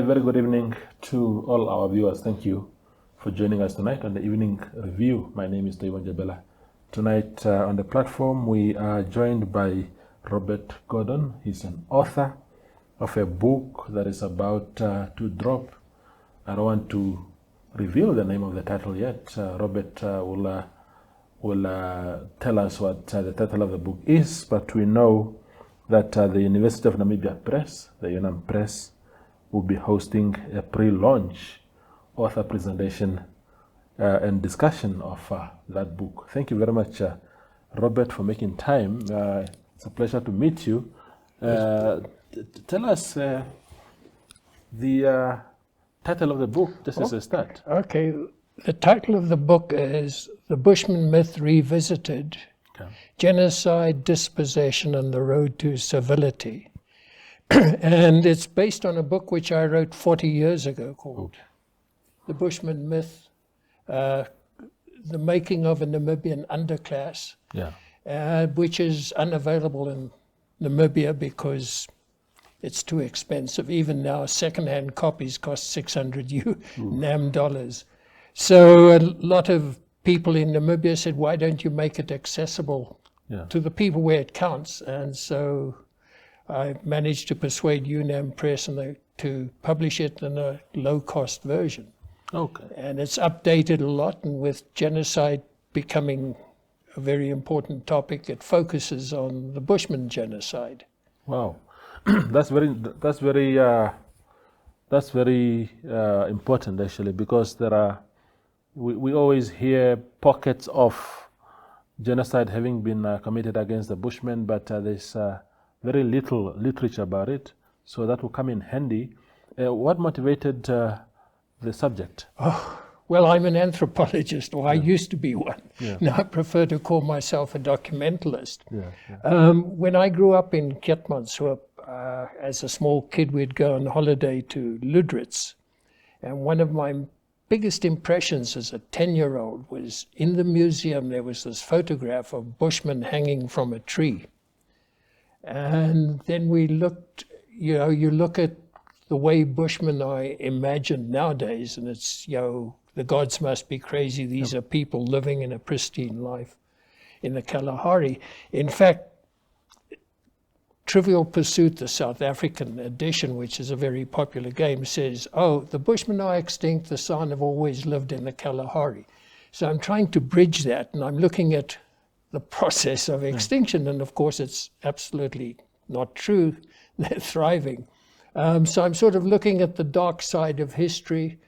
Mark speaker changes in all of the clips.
Speaker 1: A very good evening to all our viewers. Thank you for joining us tonight on the Evening Review. My name is Taiwan Jabela. Tonight on the platform we are joined by Robert Gordon. He's an author of a book that is about to drop. I don't want to reveal the name of the title yet. Robert will tell us what the title of the book is, but we know that the University of Namibia Press, the UNAM Press, will be hosting a pre-launch author presentation and discussion of that book. Thank you very much, Robert, for making time. It's a pleasure to meet you. Tell us the title of the book, just as a start.
Speaker 2: Okay, the title of the book is The Bushman Myth Revisited, Genocide, Dispossession, and the Road to Civility. And it's based on a book which I wrote 40 years ago called The Bushman Myth, The Making of a Namibian Underclass, which is unavailable in Namibia because it's too expensive. Even now, second-hand copies cost 600 NAM dollars. So a lot of people in Namibia said, why don't you make it accessible to the people where it counts? And so I managed to persuade UNAM Press to publish it in a low-cost version.
Speaker 1: Okay.
Speaker 2: And it's updated a lot, and with genocide becoming a very important topic, it focuses on the Bushman genocide.
Speaker 1: Wow, that's very important actually, because there are we always hear pockets of genocide having been committed against the Bushmen, but there's very little literature about it, so that will come in handy. What motivated the subject?
Speaker 2: Oh, well, I'm an anthropologist, or I used to be one. Now I prefer to call myself a documentalist. When I grew up in Keetmanshoop, as a small kid, we'd go on holiday to Ludritz, and one of my biggest impressions as a 10-year-old was in the museum there was this photograph of Bushmen hanging from a tree. And then we looked, you look at the way Bushmen are imagined nowadays, and it's, the gods must be crazy. These are people living in a pristine life in the Kalahari. In fact, Trivial Pursuit, the South African edition, which is a very popular game, says, the Bushmen are extinct, the San have always lived in the Kalahari. So I'm trying to bridge that, and I'm looking at the process of extinction, and of course it's absolutely not true. They're thriving. So I'm sort of looking at the dark side of history.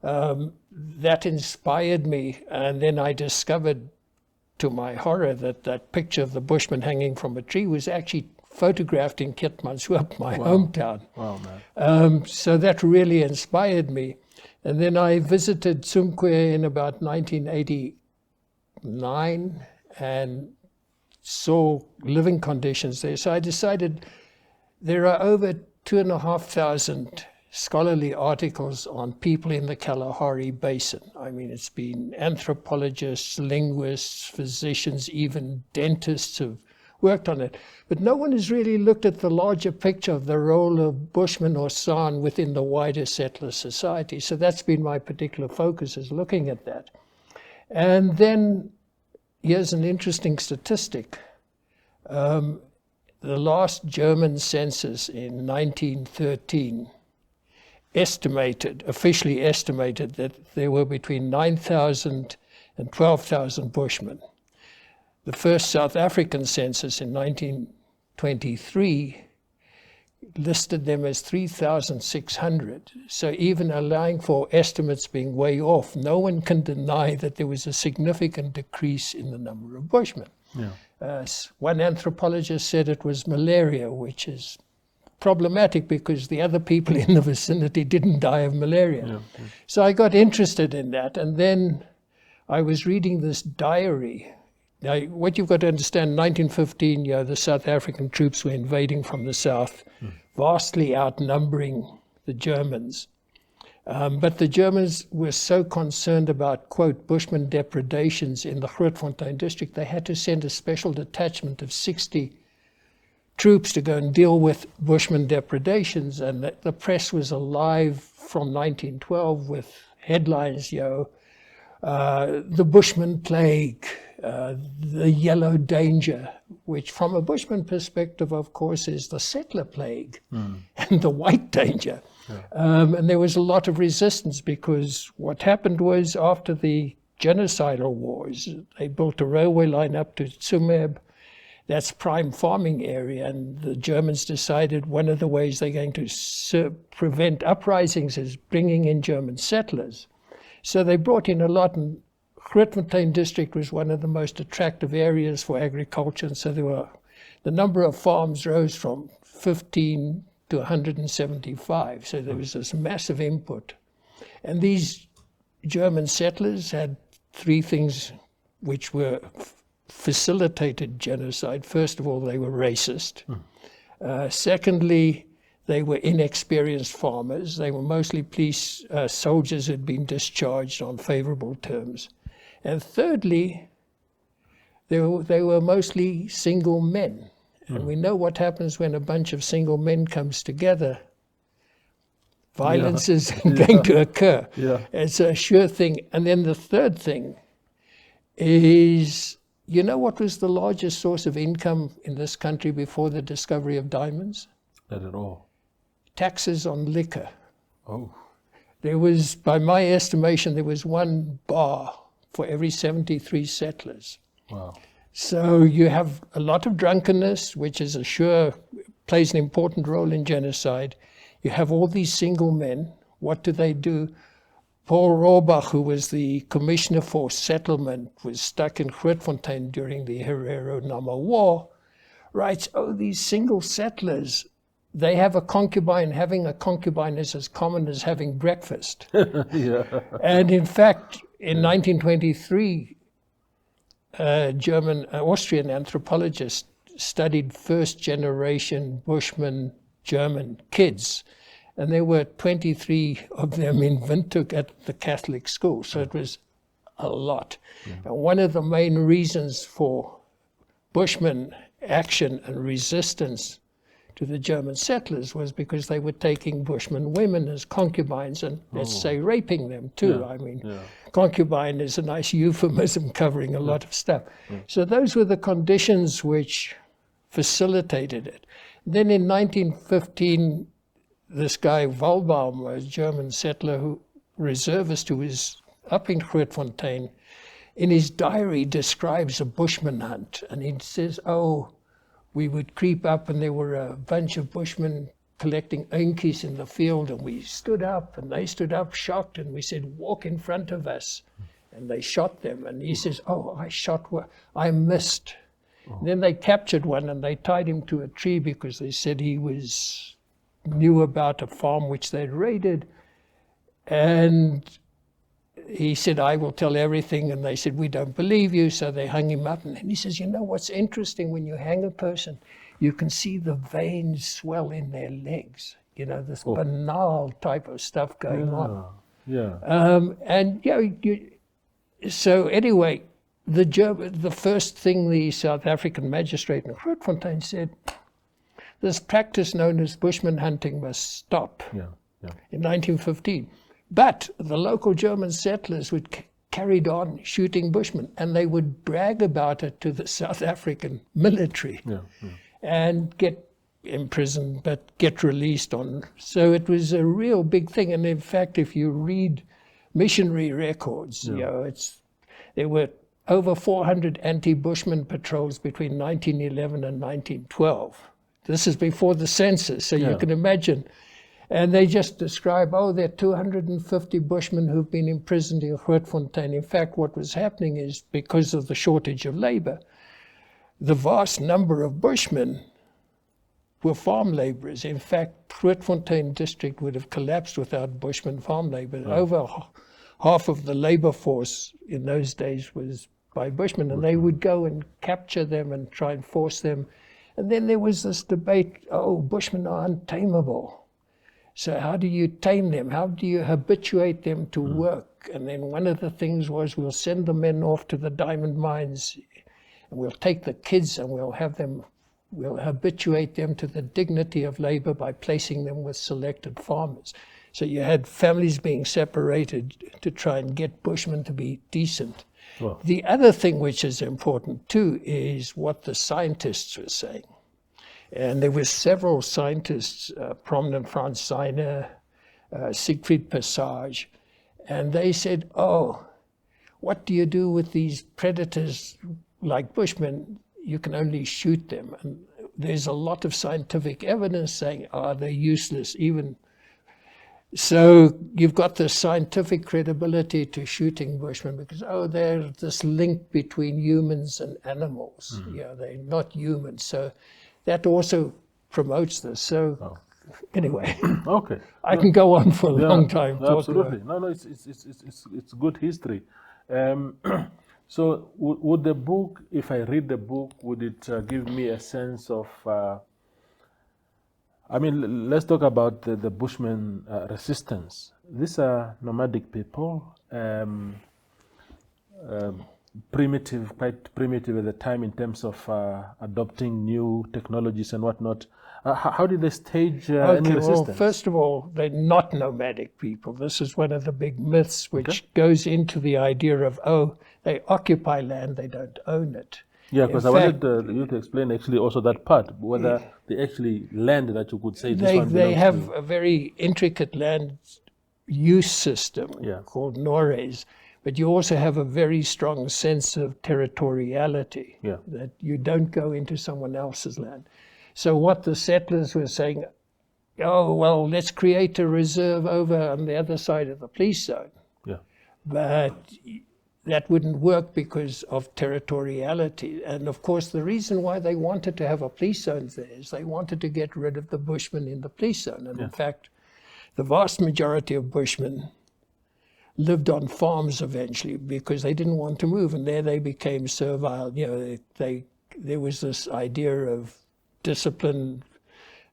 Speaker 2: That inspired me, and then I discovered, to my horror, that picture of the Bushman hanging from a tree was actually photographed in Keetmanshoop, my hometown.
Speaker 1: Wow, man.
Speaker 2: So that really inspired me. And then I visited Sumkwe in about 1989 and saw living conditions there. So I decided there are over 2,500 scholarly articles on people in the Kalahari Basin. I mean, it's been anthropologists, linguists, physicians, even dentists have worked on it. But no one has really looked at the larger picture of the role of Bushmen or San within the wider settler society. So that's been my particular focus, is looking at that. And then here's an interesting statistic. The last German census in 1913 officially estimated that there were between 9,000 and 12,000 Bushmen. The first South African census in 1923 listed them as 3,600. So even allowing for estimates being way off, no one can deny that there was a significant decrease in the number of Bushmen. One anthropologist said it was malaria, which is problematic because the other people in the vicinity didn't die of malaria. So I got interested in that, and then I was reading this diary. Now, what you've got to understand, 1915, the South African troops were invading from the south, vastly outnumbering the Germans. But the Germans were so concerned about, quote, Bushman depredations in the Grootfontein district, they had to send a special detachment of 60 troops to go and deal with Bushman depredations, and the press was alive from 1912 with headlines, the Bushman plague, the yellow danger, which from a Bushman perspective, of course, is the settler plague and the white danger.
Speaker 1: Yeah.
Speaker 2: And there was a lot of resistance, because what happened was, after the genocidal wars, they built a railway line up to Tsumeb. That's prime farming area, and the Germans decided one of the ways they're going to prevent uprisings is bringing in German settlers. So they brought in a lot, and Grootfontein district was one of the most attractive areas for agriculture, and so the number of farms rose from 15 to 175, so there was this massive input. And these German settlers had three things which were facilitated genocide. First of all, they were racist. Secondly, they were inexperienced farmers. They were mostly police soldiers who had been discharged on favorable terms. And thirdly, they were mostly single men. And we know what happens when a bunch of single men comes together. Violence is going to occur.
Speaker 1: Yeah.
Speaker 2: It's a sure thing. And then the third thing is, you know what was the largest source of income in this country before the discovery of diamonds?
Speaker 1: Not at all.
Speaker 2: Taxes on liquor.
Speaker 1: Oh.
Speaker 2: There was, by my estimation, there was one bar for every 73 settlers.
Speaker 1: Wow.
Speaker 2: So you have a lot of drunkenness, which is plays an important role in genocide. You have all these single men. What do? Paul Rohrbach, who was the commissioner for settlement, was stuck in Grootfontein during the Herero-Nama War, writes, these single settlers, they have a concubine. Having a concubine is as common as having breakfast.
Speaker 1: Yeah.
Speaker 2: And in fact, in 1923, Austrian anthropologist studied first-generation Bushman German kids, and there were 23 of them in Windhoek at the Catholic school, so it was a lot. Yeah. And one of the main reasons for Bushman action and resistance to the German settlers was because they were taking Bushman women as concubines and, let's say, raping them too.
Speaker 1: Yeah.
Speaker 2: I mean, concubine is a nice euphemism covering a lot of stuff.
Speaker 1: Yeah.
Speaker 2: So those were the conditions which facilitated it. Then in 1915, this guy Walbaum, a German settler, reservist who was up in Grootfontein, in his diary describes a Bushman hunt. And he says, we would creep up and there were a bunch of Bushmen collecting eentjies in the field, and we stood up and they stood up shocked, and we said, walk in front of us. And they shot them. And he says, I missed. Then they captured one and they tied him to a tree because they said he knew about a farm which they'd raided. And he said, I will tell everything. And they said, we don't believe you. So they hung him up. And he says, what's interesting, when you hang a person, you can see the veins swell in their legs. This banal type of stuff going on. Yeah. So anyway, the first thing the South African magistrate in Grootfontein said, this practice known as Bushman hunting must stop in 1915. But the local German settlers carried on shooting Bushmen, and they would brag about it to the South African military and get imprisoned, but get released on. So it was a real big thing. And in fact, if you read missionary records, there were over 400 anti-Bushman patrols between 1911 and 1912. This is before the census, so you can imagine. And they just describe, there are 250 Bushmen who've been imprisoned in Grootfontein. In fact, what was happening is, because of the shortage of labor, the vast number of Bushmen were farm laborers. In fact, Grootfontein district would have collapsed without Bushman farm labor. Over half of the labor force in those days was by Bushmen, and they would go and capture them and try and force them. And then there was this debate, Bushmen are untamable. So how do you tame them? How do you habituate them to work? And then one of the things was, we'll send the men off to the diamond mines, and we'll take the kids and we'll have them we'll habituate them to the dignity of labor by placing them with selected farmers. So you had families being separated to try and get Bushmen to be decent.
Speaker 1: Wow.
Speaker 2: The other thing which is important too is what the scientists were saying. And there were several scientists, prominent Franz Steiner, Siegfried Passage, and they said, oh, what do you do with these predators like Bushmen? You can only shoot them. And there's a lot of scientific evidence saying, they're useless even. So you've got the scientific credibility to shooting Bushmen because, there's this link between humans and animals. Yeah, they're not humans. So that also promotes this. So anyway,
Speaker 1: okay,
Speaker 2: I can go on for a long time.
Speaker 1: Absolutely. No, it's good history. So would the book, if I read the book, would it give me a sense of, let's talk about the Bushman resistance. These are nomadic people, primitive, quite primitive at the time in terms of adopting new technologies and whatnot. How did they stage any resistance?
Speaker 2: Well, first of all, they're not nomadic people. This is one of the big myths which goes into the idea of, they occupy land, they don't own it.
Speaker 1: Yeah, because I wanted you to explain actually also that part, whether they actually land that you could say this one belongs
Speaker 2: They have a very intricate land use system called Nores, but you also have a very strong sense of territoriality, that you don't go into someone else's land. So what the settlers were saying, let's create a reserve over on the other side of the police zone.
Speaker 1: Yeah.
Speaker 2: But that wouldn't work because of territoriality. And of course, the reason why they wanted to have a police zone there is they wanted to get rid of the Bushmen in the police zone. And in fact, the vast majority of Bushmen lived on farms eventually because they didn't want to move. And there they became servile. There was this idea of discipline,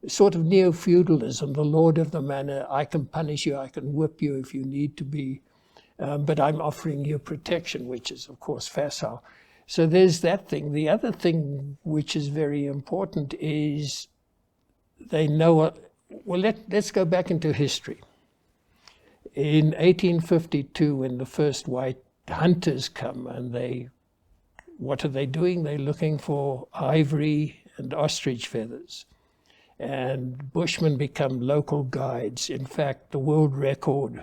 Speaker 2: sort of neo-feudalism, the lord of the manor. I can punish you, I can whip you if you need to be. But I'm offering you protection, which is, of course, facile. So there's that thing. The other thing which is very important is they know... let's go back into history. In 1852, when the first white hunters come, and what are they doing? They're looking for ivory and ostrich feathers. And Bushmen become local guides. In fact, the world record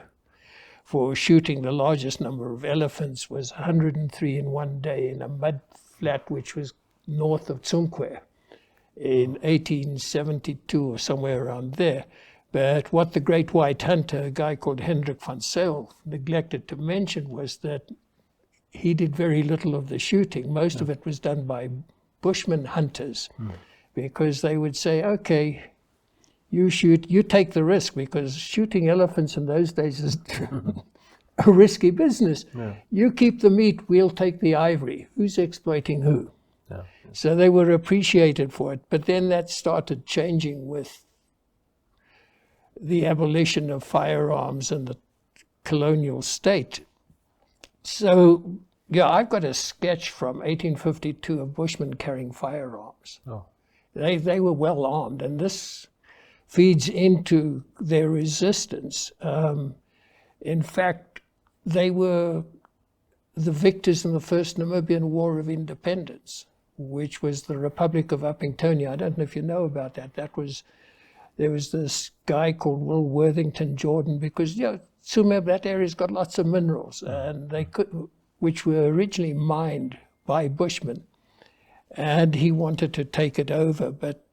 Speaker 2: for shooting the largest number of elephants was 103 in one day in a mud flat which was north of Tsumkwe in 1872 or somewhere around there. But what the great white hunter, a guy called Hendrik van Zyl, neglected to mention was that he did very little of the shooting. Most of it was done by Bushman hunters because they would say, okay, you shoot, you take the risk, because shooting elephants in those days is a risky business. Yeah. You keep the meat, we'll take the ivory. Who's exploiting who? Yeah. So they were appreciated for it. But then that started changing with the abolition of firearms and the colonial state. So, I've got a sketch from 1852 of Bushmen carrying firearms. Oh. They were well armed, and this feeds into their resistance. In fact, they were the victors in the first Namibian War of Independence, which was the Republic of Uppingtonia. I don't know if you know about that. There was this guy called Will Worthington Jordan, because Tsumeb, that area's got lots of minerals, and which were originally mined by Bushmen, and he wanted to take it over, but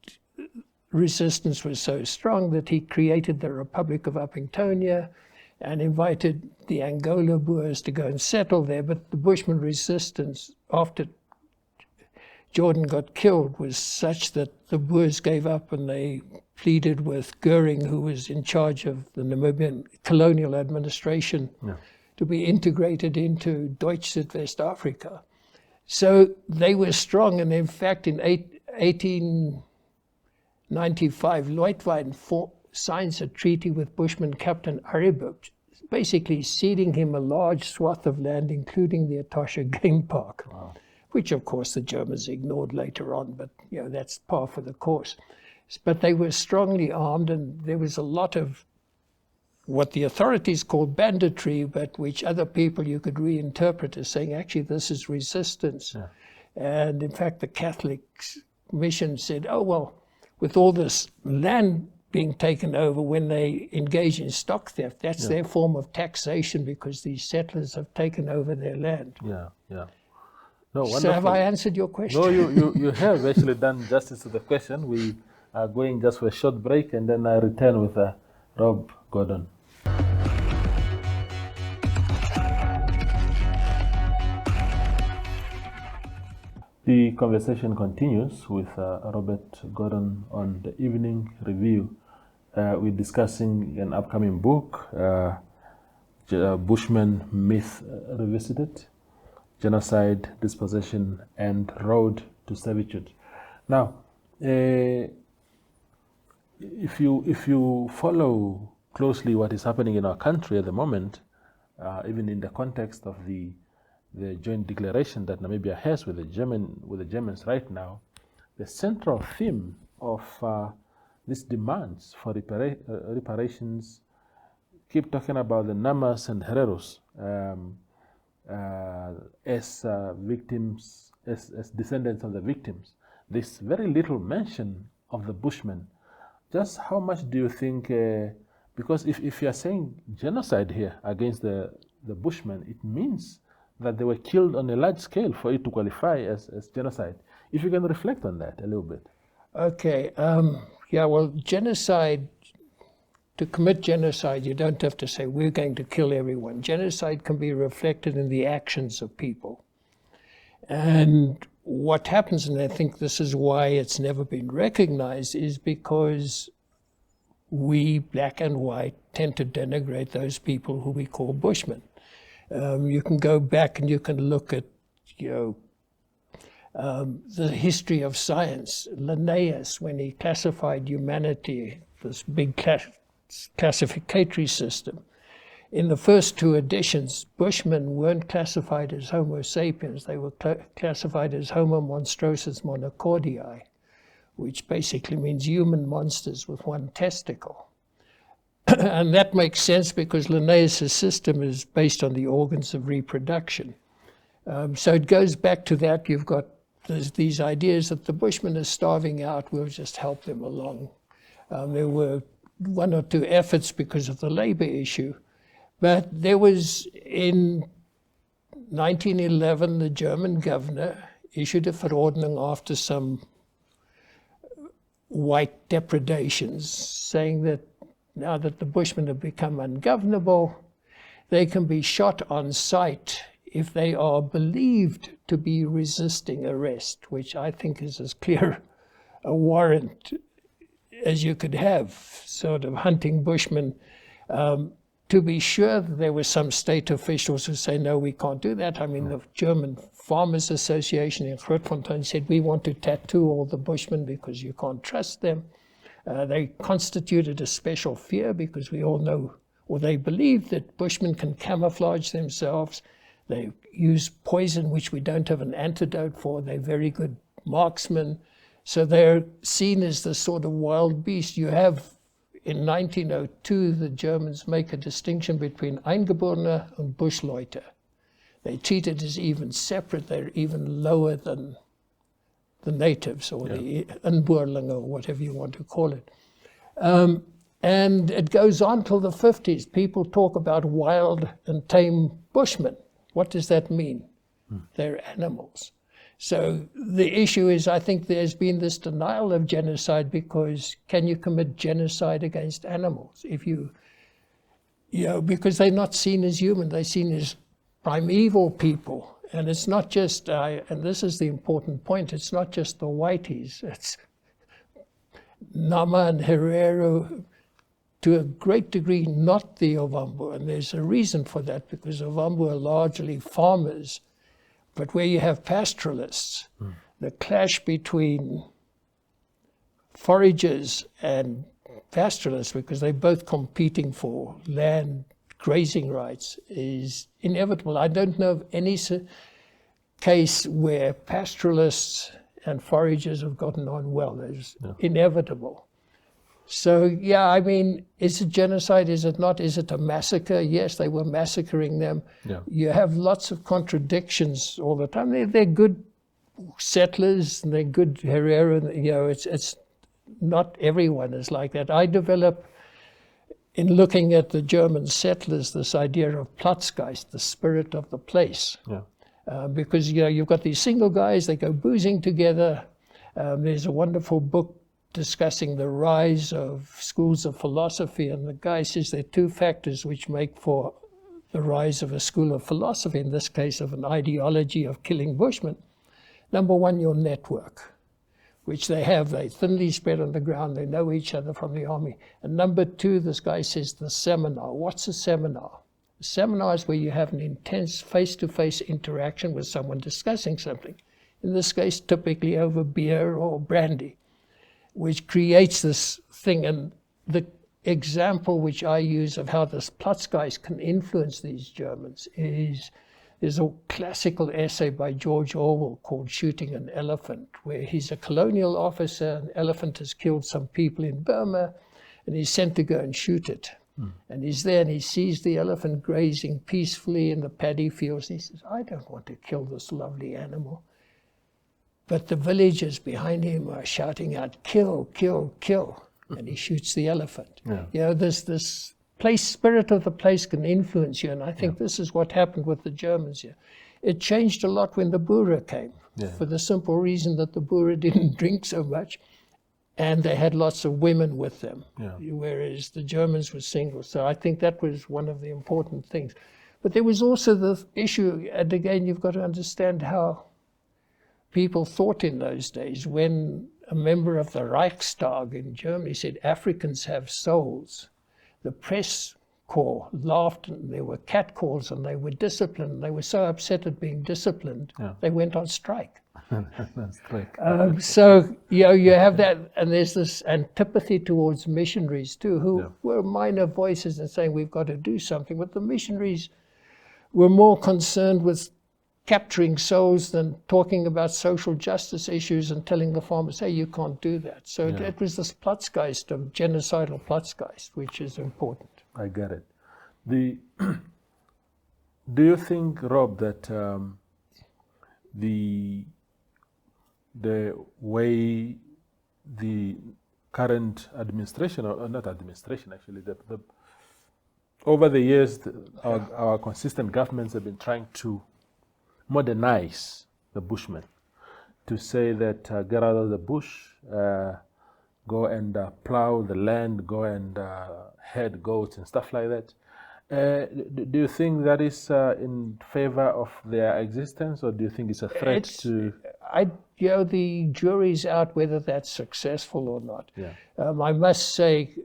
Speaker 2: resistance was so strong that he created the Republic of Uppingtonia and invited the Angola Boers to go and settle there. But the Bushman resistance after Jordan got killed was such that the Boers gave up, and they pleaded with Goering, who was in charge of the Namibian colonial administration, to be integrated into Deutsche Südwestafrika. So they were strong, and in fact in 1895, Leutwein signs a treaty with Bushman Captain Aribuk, basically ceding him a large swath of land, including the Etosha Game Park. Wow. which of course the Germans ignored later on, but that's par for the course. But they were strongly armed, and there was a lot of what the authorities called banditry, but which other people you could reinterpret as saying, actually, this is resistance.
Speaker 1: Yeah.
Speaker 2: And in fact, the Catholic mission said, oh, well, with all this land being taken over, when they engage in stock theft, that's their form of taxation because these settlers have taken over their land.
Speaker 1: Yeah, yeah. No, wonderful.
Speaker 2: So have I answered your question?
Speaker 1: No, you have actually done justice to the question. We are going just for a short break, and then I return with Rob Gordon. The conversation continues with Robert Gordon on the evening review. We're discussing an upcoming book, Bushman Myth Revisited, Genocide, Dispossession, and Road to Servitude. Now, if you follow closely what is happening in our country at the moment, even in the context of the joint declaration that Namibia has with the Germans right now, the central theme of these demands for reparations keep talking about the Namas and Hereros as victims, as descendants of the victims. There's very little mention of the Bushmen. Just how much do you think, because if you're saying genocide here against the Bushmen, it means that they were killed on a large scale for it to qualify as genocide. If you can reflect on that a little bit.
Speaker 2: Okay, yeah, well, genocide, to commit genocide, you don't have to say, we're going to kill everyone. Genocide can be reflected in the actions of people. And what happens, and I think this is why it's never been recognized, is because we, black and white, tend to denigrate those people who we call Bushmen. You can go back and you can look at, the history of science. Linnaeus, when he classified humanity, this big classificatory system, in the first two editions, Bushmen weren't classified as Homo sapiens. They were classified as Homo monstrosus monocordii, which basically means human monsters with one testicle. And that makes sense because Linnaeus' system is based on the organs of reproduction. So it goes back to that. You've got these ideas that the Bushmen are starving out, we'll just help them along. There were one or two efforts because of the labor issue. But there was, in 1911, the German governor issued a Verordnung after some white depredations, saying that now that the Bushmen have become ungovernable, they can be shot on sight if they are believed to be resisting arrest, which I think is as clear a warrant as you could have, sort of hunting Bushmen. To be sure, there were some state officials who say, no, we can't do that. I mean, the German Farmers Association in Grootfontein said, we want to tattoo all the Bushmen because you can't trust them. They constituted a special fear because we all know, or they believe that Bushmen can camouflage themselves. They use poison, which we don't have an antidote for. They're very good marksmen. So they're seen as the sort of wild beast. You have, in 1902, the Germans make a distinction between Eingeborene and Buschleute. They treat it as even separate. They're even lower than the natives or the Inboorlinge or whatever you want to call it. And it goes on till the 50s. People talk about wild and tame Bushmen. What does that mean? They're animals. So the issue is, I think there's been this denial of genocide because can you commit genocide against animals? If because they're not seen as human, they're seen as primeval people. And it's not just, and this is the important point, it's not just the whiteys, it's Nama and Herero, to a great degree, not the Ovambo. And there's a reason for that, because Ovambo are largely farmers. But where you have pastoralists, the clash between foragers and pastoralists, because they're both competing for land, grazing rights, is inevitable. I don't know of any case where pastoralists and foragers have gotten on well. It's inevitable. So, yeah, I mean, is it genocide? Is it not? Is it a massacre? Yes, they were massacring them.
Speaker 1: Yeah.
Speaker 2: You have lots of contradictions all the time. They're good settlers, and they're good Herero. You know, it's not everyone is like that. I develop, in looking at the German settlers, this idea of Platzgeist, the spirit of the place.
Speaker 1: Yeah.
Speaker 2: Because, you know, you've got these single guys, they go boozing together. There's a wonderful book discussing the rise of schools of philosophy, and the guy says there are two factors which make for the rise of a school of philosophy, in this case of an ideology of killing Bushmen. Number one, your network, which they have. They thinly spread on the ground. They know each other from the army. And number two, this guy says the seminar. What's a seminar? A seminar is where you have an intense face-to-face interaction with someone discussing something. In this case, typically over beer or brandy, which creates this thing. And the example which I use of how this Platzgeist can influence these Germans is, there's a classical essay by George Orwell called Shooting an Elephant, where he's a colonial officer, an elephant has killed some people in Burma, and he's sent to go and shoot it. And he's there and he sees the elephant grazing peacefully in the paddy fields. And he says, I don't want to kill this lovely animal. But the villagers behind him are shouting out, kill, kill, kill. And he shoots the elephant.
Speaker 1: Yeah.
Speaker 2: You know, this place, spirit of the place can influence you. And I think this is what happened with the Germans here. It changed a lot when the Boer came, for the simple reason that the Boer didn't drink so much. And they had lots of women with them, whereas the Germans were single. So I think that was one of the important things. But there was also the issue, and again, you've got to understand how people thought in those days. When a member of the Reichstag in Germany said, Africans have souls, the press corps laughed, and there were catcalls, and they were disciplined. They were so upset at being disciplined, they went on strike.
Speaker 1: That's correct.
Speaker 2: So, you know, you have that, and there's this antipathy towards missionaries too, who were minor voices and saying we've got to do something. But the missionaries were more concerned with capturing souls than talking about social justice issues and telling the farmers, hey, you can't do that. So it was this Platzgeist of genocidal Platzgeist, which is important.
Speaker 1: I get it. Do you think, Rob, that the way the current administration, or not administration actually, over the years, our consistent governments have been trying to modernize the Bushmen, to say that get out of the bush, go and plow the land, go and head goats and stuff like that. Do you think that is in favor of their existence, or do you think it's a threat to?
Speaker 2: You know, the jury's out whether that's successful or not. I must say,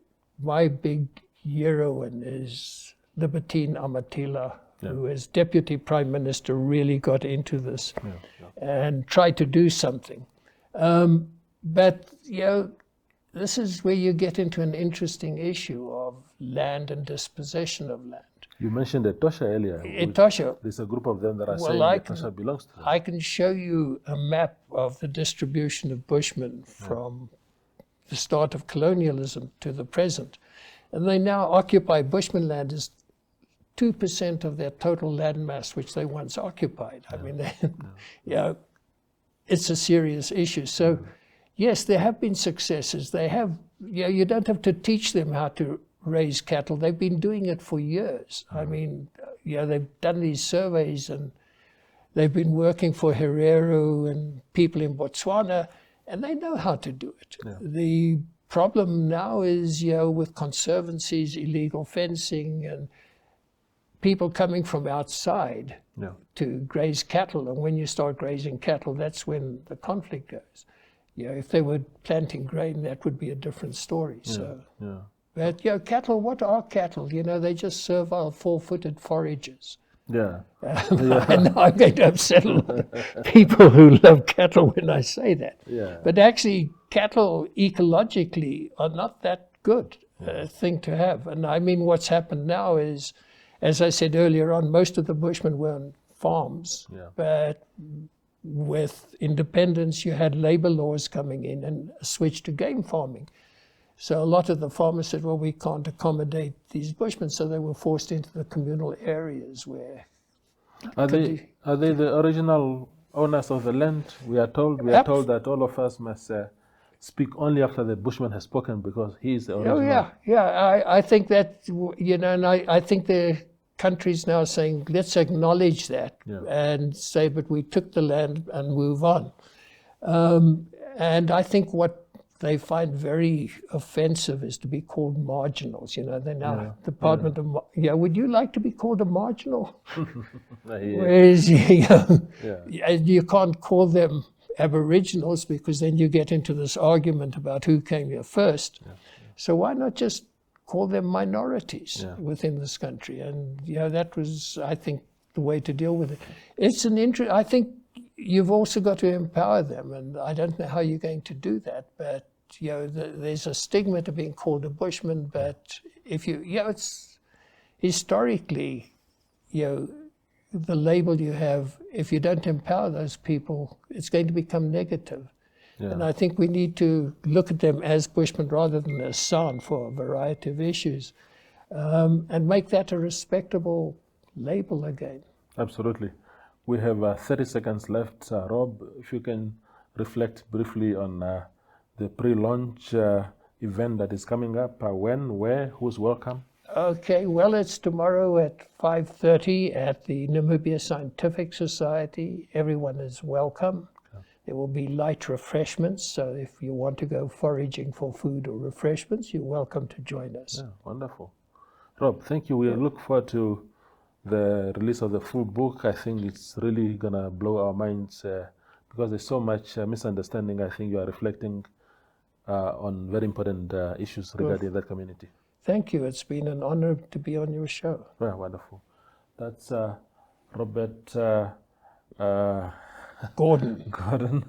Speaker 2: my big heroine is Libertine Amatila, who as Deputy Prime Minister really got into this and tried to do something. But, you know, this is where you get into an interesting issue of land and dispossession of land.
Speaker 1: You mentioned Etosha earlier.
Speaker 2: Etosha.
Speaker 1: There's a group of them that are saying Etosha belongs to them.
Speaker 2: I can show you a map of the distribution of Bushmen from the start of colonialism to the present. And they now occupy, Bushman land is 2% of their total land mass, which they once occupied. I mean, you know, it's a serious issue. So, yes, there have been successes. They have, you know, you don't have to teach them how to raise cattle. They've been doing it for years. I mean, you know, they've done these surveys and they've been working for Herero and people in Botswana, and they know how to do it. The problem now is, you know, with conservancies, illegal fencing, and people coming from outside to graze cattle. And when you start grazing cattle, that's when the conflict goes. You know, if they were planting grain, that would be a different story. But, you know, cattle, what are cattle? You know, they just servile four-footed foragers. And I'm going to upset a lot of people who love cattle when I say that. But actually, cattle ecologically are not that good a thing to have. And I mean, what's happened now is, as I said earlier on, most of the Bushmen were on farms.
Speaker 1: Yeah.
Speaker 2: But with independence, you had labor laws coming in and a switch to game farming. So a lot of the farmers said, well, we can't accommodate these Bushmen, so they were forced into the communal areas where...
Speaker 1: Are they the original owners of the land? We are told that all of us must speak only after the Bushman has spoken, because he is the original.
Speaker 2: Oh yeah. I think that, you know, and I think the country's now saying, let's acknowledge that and say, but we took the land and move on. And I think what they find very offensive is to be called marginals. You know, they're now Department of... would you like to be called a marginal? Whereas, you can't call them Aboriginals, because then you get into this argument about who came here first. So why not just call them minorities within this country? And that was, I think, the way to deal with it. It's an I think you've also got to empower them, and I don't know how you're going to do that, but there's a stigma to being called a Bushman. But if it's historically, the label you have, if you don't empower those people, it's going to become negative. And I think we need to look at them as Bushmen rather than as San for a variety of issues, and make that a respectable label again.
Speaker 1: Absolutely. We have 30 seconds left. Rob, if you can reflect briefly on the pre-launch event that is coming up. When, where, who's welcome?
Speaker 2: Okay, well, it's tomorrow at 5:30 at the Namibia Scientific Society. Everyone is welcome. There will be light refreshments, so if you want to go foraging for food or refreshments, you're welcome to join us.
Speaker 1: Yeah, wonderful. Rob, thank you. We look forward to the release of the full book. I think it's really going to blow our minds because there's so much misunderstanding. I think you are reflecting on very important issues regarding that community.
Speaker 2: Thank you. It's been an honor to be on your show.
Speaker 1: Yeah, wonderful. That's Robert
Speaker 2: Gordon.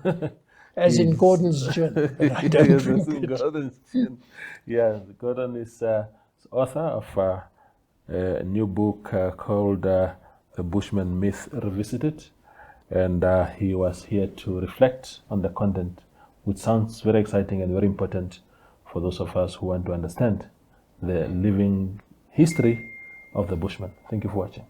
Speaker 2: As in Gordon's gin, but I don't drink it.
Speaker 1: Gordon's gin. Yeah, Gordon is author of a new book called The Bushman Myth Revisited, and he was here to reflect on the content, which sounds very exciting and very important for those of us who want to understand the living history of the Bushman. Thank you for watching.